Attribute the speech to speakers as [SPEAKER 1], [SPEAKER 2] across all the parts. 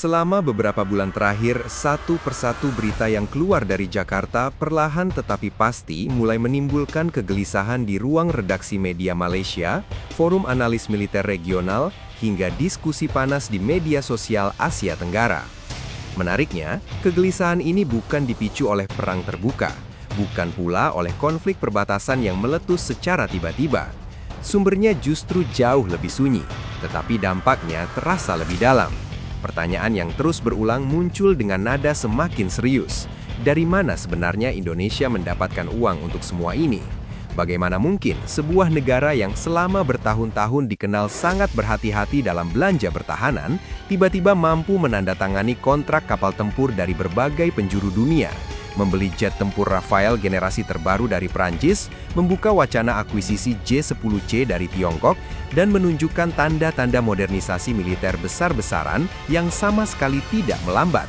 [SPEAKER 1] Selama beberapa bulan terakhir, satu persatu berita yang keluar dari Jakarta perlahan tetapi pasti mulai menimbulkan kegelisahan di ruang redaksi media Malaysia, forum analis militer regional, hingga diskusi panas di media sosial Asia Tenggara. Menariknya, kegelisahan ini bukan dipicu oleh perang terbuka, bukan pula oleh konflik perbatasan yang meletus secara tiba-tiba. Sumbernya justru jauh lebih sunyi, tetapi dampaknya terasa lebih dalam. Pertanyaan yang terus berulang muncul dengan nada semakin serius. Dari mana sebenarnya Indonesia mendapatkan uang untuk semua ini? Bagaimana mungkin sebuah negara yang selama bertahun-tahun dikenal sangat berhati-hati dalam belanja pertahanan, tiba-tiba mampu menandatangani kontrak kapal tempur dari berbagai penjuru dunia, membeli jet tempur Rafael generasi terbaru dari Prancis, membuka wacana akuisisi J-10C dari Tiongkok, dan menunjukkan tanda-tanda modernisasi militer besar-besaran yang sama sekali tidak melambat.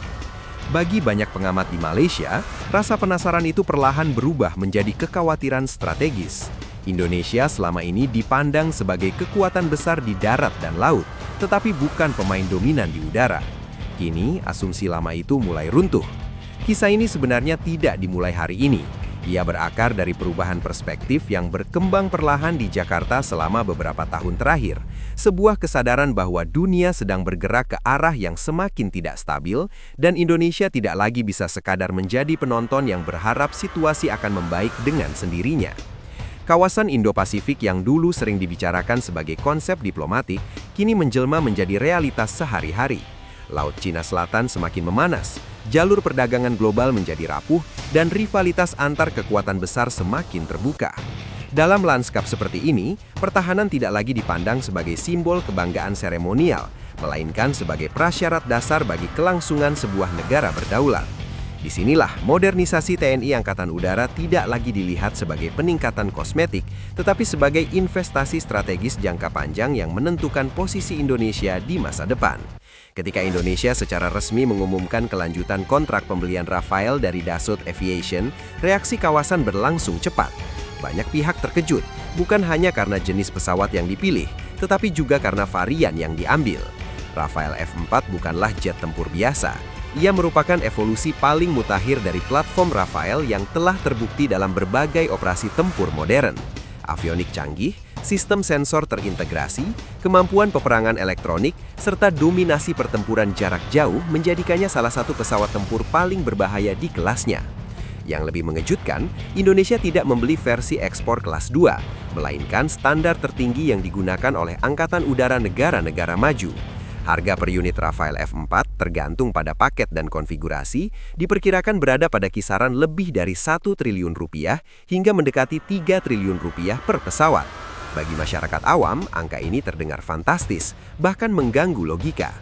[SPEAKER 1] Bagi banyak pengamat di Malaysia, rasa penasaran itu perlahan berubah menjadi kekhawatiran strategis. Indonesia selama ini dipandang sebagai kekuatan besar di darat dan laut, tetapi bukan pemain dominan di udara. Kini, asumsi lama itu mulai runtuh. Kisah ini sebenarnya tidak dimulai hari ini. Ia berakar dari perubahan perspektif yang berkembang perlahan di Jakarta selama beberapa tahun terakhir. Sebuah kesadaran bahwa dunia sedang bergerak ke arah yang semakin tidak stabil, dan Indonesia tidak lagi bisa sekadar menjadi penonton yang berharap situasi akan membaik dengan sendirinya. Kawasan Indo-Pasifik yang dulu sering dibicarakan sebagai konsep diplomatik, kini menjelma menjadi realitas sehari-hari. Laut Cina Selatan semakin memanas, jalur perdagangan global menjadi rapuh, dan rivalitas antar kekuatan besar semakin terbuka. Dalam lanskap seperti ini, pertahanan tidak lagi dipandang sebagai simbol kebanggaan seremonial, melainkan sebagai prasyarat dasar bagi kelangsungan sebuah negara berdaulat. Disinilah modernisasi TNI Angkatan Udara tidak lagi dilihat sebagai peningkatan kosmetik, tetapi sebagai investasi strategis jangka panjang yang menentukan posisi Indonesia di masa depan. Ketika Indonesia secara resmi mengumumkan kelanjutan kontrak pembelian Rafael dari Dassault Aviation, reaksi kawasan berlangsung cepat. Banyak pihak terkejut, bukan hanya karena jenis pesawat yang dipilih, tetapi juga karena varian yang diambil. Rafael F4 bukanlah jet tempur biasa. Ia merupakan evolusi paling mutakhir dari platform Rafael yang telah terbukti dalam berbagai operasi tempur modern. Avionik canggih, sistem sensor terintegrasi, kemampuan peperangan elektronik, serta dominasi pertempuran jarak jauh menjadikannya salah satu pesawat tempur paling berbahaya di kelasnya. Yang lebih mengejutkan, Indonesia tidak membeli versi ekspor kelas 2, melainkan standar tertinggi yang digunakan oleh Angkatan Udara negara-negara maju. Harga per unit Rafael F4 tergantung pada paket dan konfigurasi, diperkirakan berada pada kisaran lebih dari 1 triliun rupiah hingga mendekati 3 triliun rupiah per pesawat. Bagi masyarakat awam, angka ini terdengar fantastis, bahkan mengganggu logika.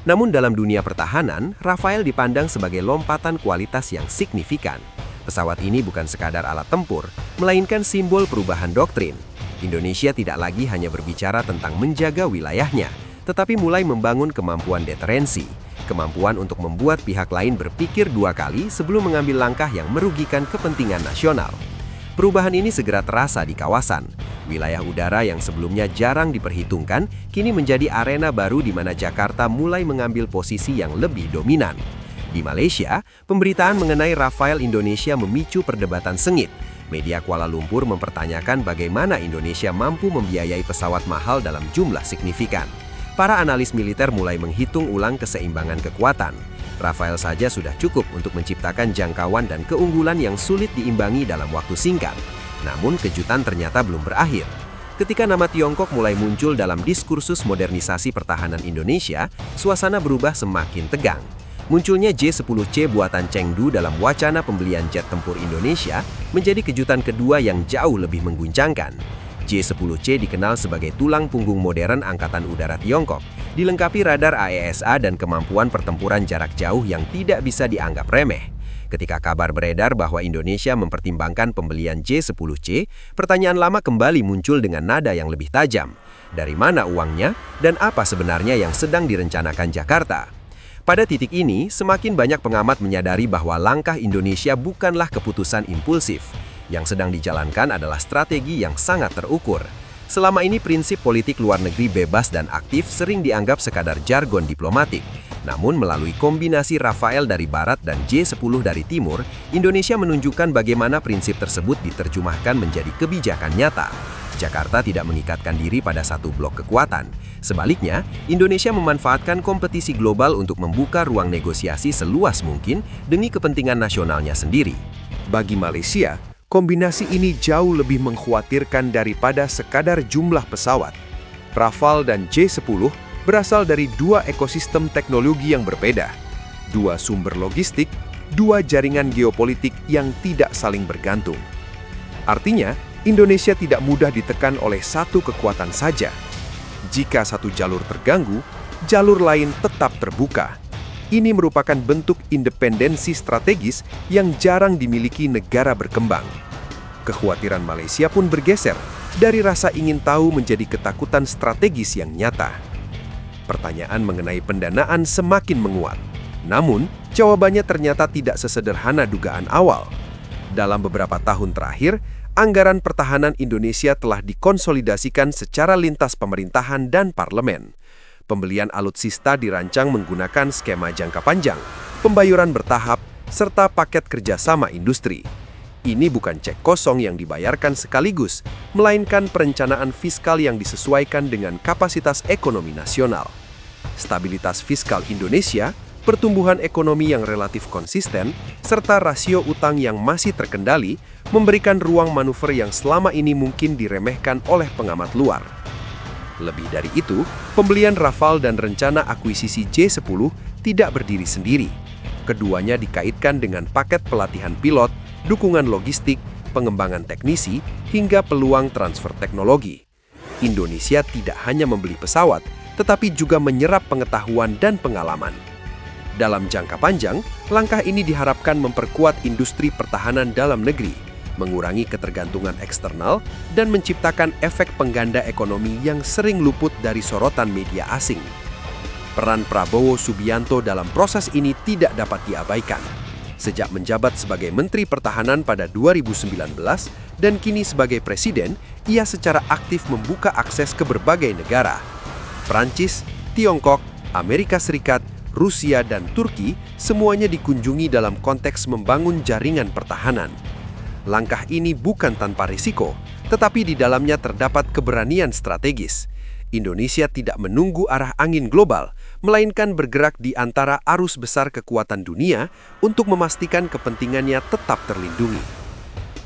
[SPEAKER 1] Namun dalam dunia pertahanan, Rafael dipandang sebagai lompatan kualitas yang signifikan. Pesawat ini bukan sekadar alat tempur, melainkan simbol perubahan doktrin. Indonesia tidak lagi hanya berbicara tentang menjaga wilayahnya, tetapi mulai membangun kemampuan deterensi, kemampuan untuk membuat pihak lain berpikir dua kali sebelum mengambil langkah yang merugikan kepentingan nasional. Perubahan ini segera terasa di kawasan. Wilayah udara yang sebelumnya jarang diperhitungkan, kini menjadi arena baru di mana Jakarta mulai mengambil posisi yang lebih dominan. Di Malaysia, pemberitaan mengenai Rafael Indonesia memicu perdebatan sengit. Media Kuala Lumpur mempertanyakan bagaimana Indonesia mampu membiayai pesawat mahal dalam jumlah signifikan. Para analis militer mulai menghitung ulang keseimbangan kekuatan. Rafael saja sudah cukup untuk menciptakan jangkauan dan keunggulan yang sulit diimbangi dalam waktu singkat. Namun kejutan ternyata belum berakhir. Ketika nama Tiongkok mulai muncul dalam diskursus modernisasi pertahanan Indonesia, suasana berubah semakin tegang. Munculnya J-10C buatan Chengdu dalam wacana pembelian jet tempur Indonesia menjadi kejutan kedua yang jauh lebih mengguncangkan. J-10C dikenal sebagai tulang punggung modern Angkatan Udara Tiongkok, dilengkapi radar AESA dan kemampuan pertempuran jarak jauh yang tidak bisa dianggap remeh. Ketika kabar beredar bahwa Indonesia mempertimbangkan pembelian J-10C, pertanyaan lama kembali muncul dengan nada yang lebih tajam. Dari mana uangnya dan apa sebenarnya yang sedang direncanakan Jakarta? Pada titik ini, semakin banyak pengamat menyadari bahwa langkah Indonesia bukanlah keputusan impulsif. Yang sedang dijalankan adalah strategi yang sangat terukur. Selama ini prinsip politik luar negeri bebas dan aktif sering dianggap sekadar jargon diplomatik.
[SPEAKER 2] Namun melalui kombinasi Rafael dari barat dan J10 dari timur, Indonesia menunjukkan bagaimana prinsip tersebut diterjemahkan menjadi kebijakan nyata. Jakarta tidak mengikatkan diri pada satu blok kekuatan. Sebaliknya, Indonesia memanfaatkan kompetisi global untuk membuka ruang negosiasi seluas mungkin demi kepentingan nasionalnya sendiri.
[SPEAKER 1] Bagi Malaysia, kombinasi ini jauh lebih mengkhawatirkan daripada sekadar jumlah pesawat. Rafale dan J10 berasal dari dua ekosistem teknologi yang berbeda, dua sumber logistik, dua jaringan geopolitik yang tidak saling bergantung. Artinya, Indonesia tidak mudah ditekan oleh satu kekuatan saja. Jika satu jalur terganggu, jalur lain tetap terbuka. Ini merupakan bentuk independensi strategis yang jarang dimiliki negara berkembang. Kekhawatiran Malaysia pun bergeser dari rasa ingin tahu menjadi ketakutan strategis yang nyata. Pertanyaan mengenai pendanaan semakin menguat. Namun, jawabannya ternyata tidak sesederhana dugaan awal. Dalam beberapa tahun terakhir, anggaran pertahanan Indonesia telah dikonsolidasikan secara lintas pemerintahan dan parlemen. Pembelian alutsista dirancang menggunakan skema jangka panjang, pembayaran bertahap, serta paket kerjasama industri. Ini bukan cek kosong yang dibayarkan sekaligus, melainkan perencanaan fiskal yang disesuaikan dengan kapasitas ekonomi nasional. Stabilitas fiskal Indonesia, pertumbuhan ekonomi yang relatif konsisten, serta rasio utang yang masih terkendali memberikan ruang manuver yang selama ini mungkin diremehkan oleh pengamat luar. Lebih dari itu, pembelian Rafale dan rencana akuisisi J10 tidak berdiri sendiri. Keduanya dikaitkan dengan paket pelatihan pilot, dukungan logistik, pengembangan teknisi, hingga peluang transfer teknologi. Indonesia tidak hanya membeli pesawat, tetapi juga menyerap pengetahuan dan pengalaman. Dalam jangka panjang, langkah ini diharapkan memperkuat industri pertahanan dalam negeri, mengurangi ketergantungan eksternal, dan menciptakan efek pengganda ekonomi yang sering luput dari sorotan media asing. Peran Prabowo Subianto dalam proses ini tidak dapat diabaikan. Sejak menjabat sebagai Menteri Pertahanan pada 2019 dan kini sebagai Presiden, ia secara aktif membuka akses ke berbagai negara. Prancis, Tiongkok, Amerika Serikat, Rusia, dan Turki semuanya dikunjungi dalam konteks membangun jaringan pertahanan. Langkah ini bukan tanpa risiko, tetapi di dalamnya terdapat keberanian strategis. Indonesia tidak menunggu arah angin global, melainkan bergerak di antara arus besar kekuatan dunia untuk memastikan kepentingannya tetap terlindungi.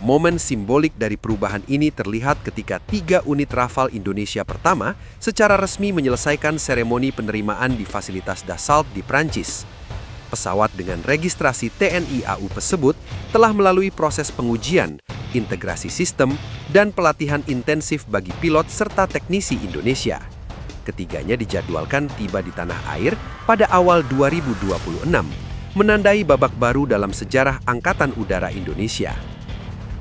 [SPEAKER 1] Momen simbolik dari perubahan ini terlihat ketika 3 unit Rafale Indonesia pertama secara resmi menyelesaikan seremoni penerimaan di fasilitas Dassault di Prancis. Pesawat dengan registrasi TNI AU tersebut telah melalui proses pengujian, integrasi sistem, dan pelatihan intensif bagi pilot serta teknisi Indonesia. Ketiganya dijadwalkan tiba di tanah air pada awal 2026, menandai babak baru dalam sejarah Angkatan Udara Indonesia.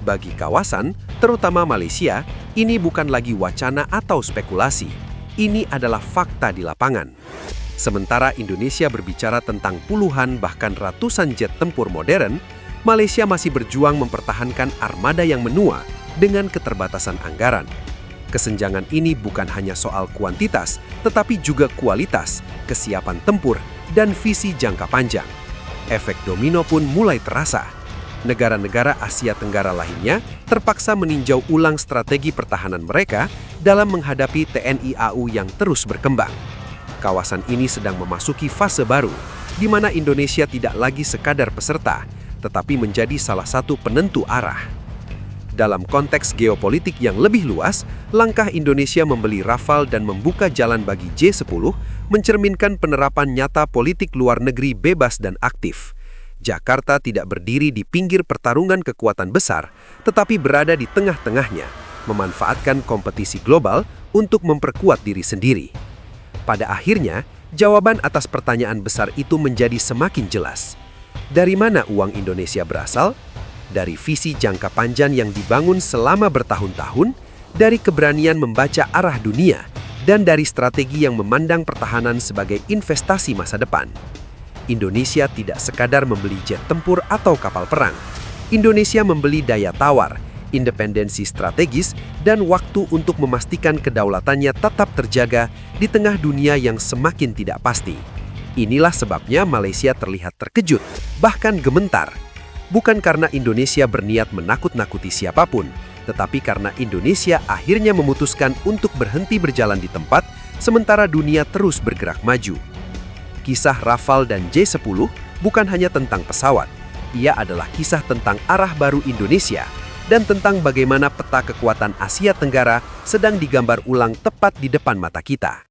[SPEAKER 1] Bagi kawasan, terutama Malaysia, ini bukan lagi wacana atau spekulasi. Ini adalah fakta di lapangan. Sementara Indonesia berbicara tentang puluhan bahkan ratusan jet tempur modern, Malaysia masih berjuang mempertahankan armada yang menua dengan keterbatasan anggaran. Kesenjangan ini bukan hanya soal kuantitas, tetapi juga kualitas, kesiapan tempur, dan visi jangka panjang. Efek domino pun mulai terasa. Negara-negara Asia Tenggara lainnya terpaksa meninjau ulang strategi pertahanan mereka dalam menghadapi TNI AU yang terus berkembang. Kawasan ini sedang memasuki fase baru, di mana Indonesia tidak lagi sekadar peserta, tetapi menjadi salah satu penentu arah. Dalam konteks geopolitik yang lebih luas, langkah Indonesia membeli Rafale dan membuka jalan bagi J10 mencerminkan penerapan nyata politik luar negeri bebas dan aktif. Jakarta tidak berdiri di pinggir pertarungan kekuatan besar, tetapi berada di tengah-tengahnya, memanfaatkan kompetisi global untuk memperkuat diri sendiri. Pada akhirnya, jawaban atas pertanyaan besar itu menjadi semakin jelas. Dari mana uang Indonesia berasal? Dari visi jangka panjang yang dibangun selama bertahun-tahun, dari keberanian membaca arah dunia, dan dari strategi yang memandang pertahanan sebagai investasi masa depan. Indonesia tidak sekadar membeli jet tempur atau kapal perang. Indonesia membeli daya tawar, independensi strategis, dan waktu untuk memastikan kedaulatannya tetap terjaga di tengah dunia yang semakin tidak pasti.
[SPEAKER 2] Inilah sebabnya Malaysia terlihat terkejut, bahkan gemetar. Bukan karena Indonesia berniat menakut-nakuti siapapun, tetapi karena Indonesia akhirnya memutuskan untuk berhenti berjalan di tempat, sementara dunia terus bergerak maju. Kisah Rafale dan J-10 bukan hanya tentang pesawat, ia adalah kisah tentang arah baru Indonesia dan tentang bagaimana peta kekuatan Asia Tenggara sedang digambar ulang tepat di depan mata kita.